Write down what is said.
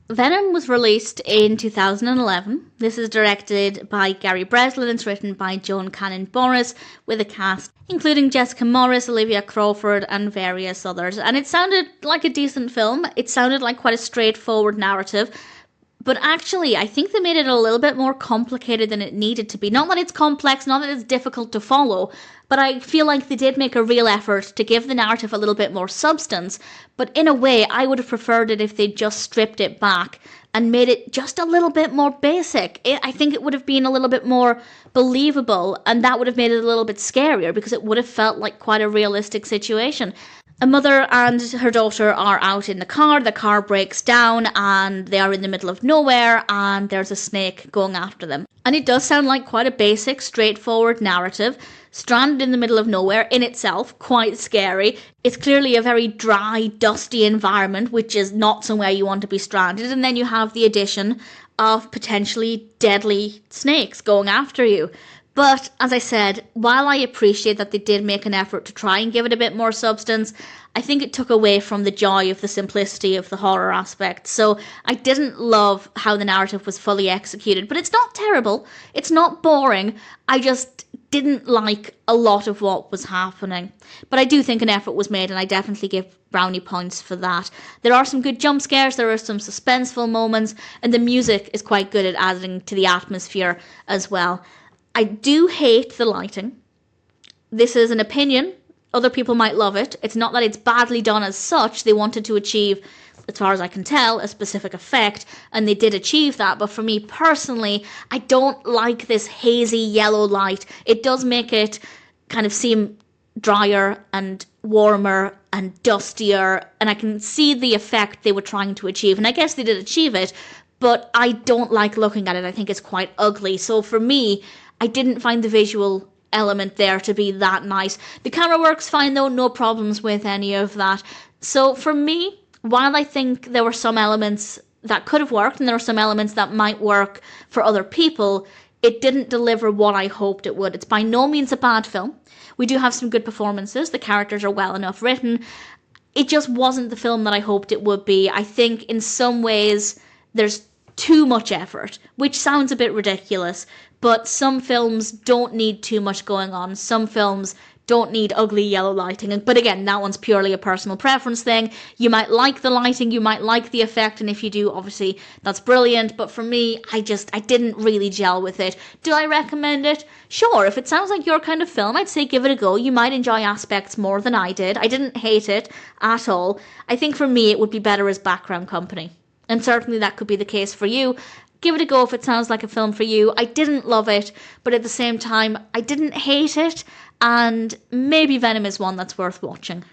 Venom was released in 2011. This is directed by Gary Breslin. It's written by Joan and Boris, with a cast including Jessica Morris, Oliviah Crawford, and various others. And it sounded like a decent film. It sounded like quite a straightforward narrative. But actually, I think they made it a little bit more complicated than it needed to be. Not that it's complex, not that it's difficult to follow, but I feel like they did make a real effort to give the narrative a little bit more substance. But in a way, I would have preferred it if they just stripped it back and made it just a little bit more basic. I think it would have been a little bit more believable, and that would have made it a little bit scarier because it would have felt like quite a realistic situation. A mother and her daughter are out in the car breaks down, and they are in the middle of nowhere, and there's a snake going after them. And it does sound like quite a basic, straightforward narrative, stranded in the middle of nowhere, in itself quite scary. It's clearly a very dry, dusty environment, which is not somewhere you want to be stranded, and then you have the addition of potentially deadly snakes going after you. But, as I said, while I appreciate that they did make an effort to try and give it a bit more substance, I think it took away from the joy of the simplicity of the horror aspect. So I didn't love how the narrative was fully executed. But it's not terrible. It's not boring. I just didn't like a lot of what was happening. But I do think an effort was made, and I definitely give brownie points for that. There are some good jump scares, there are some suspenseful moments, and the music is quite good at adding to the atmosphere as well. I do hate the lighting. This is an opinion. Other people might love it. It's not that it's badly done as such. They wanted to achieve, as far as I can tell, a specific effect, and they did achieve that. But for me personally, I don't like this hazy yellow light. It does make it kind of seem drier and warmer and dustier, and I can see the effect they were trying to achieve, and I guess they did achieve it, but I don't like looking at it. I think it's quite ugly. So for me, I didn't find the visual element there to be that nice. The camera works fine though, no problems with any of that. So for me, while I think there were some elements that could have worked and there are some elements that might work for other people, it didn't deliver what I hoped it would. It's by no means a bad film. We do have some good performances. The characters are well enough written. It just wasn't the film that I hoped it would be. I think in some ways there's too much effort, which sounds a bit ridiculous, but some films don't need too much going on. Some films don't need ugly yellow lighting. But again, that one's purely a personal preference thing. You might like the lighting, you might like the effect, and if you do, obviously, that's brilliant. But for me, I didn't really gel with it. Do I recommend it? Sure, if it sounds like your kind of film, I'd say give it a go. You might enjoy aspects more than I did. I didn't hate it at all. I think for me, it would be better as background company. And certainly that could be the case for you. Give it a go if it sounds like a film for you. I didn't love it, but at the same time, I didn't hate it, and maybe Venom is one that's worth watching.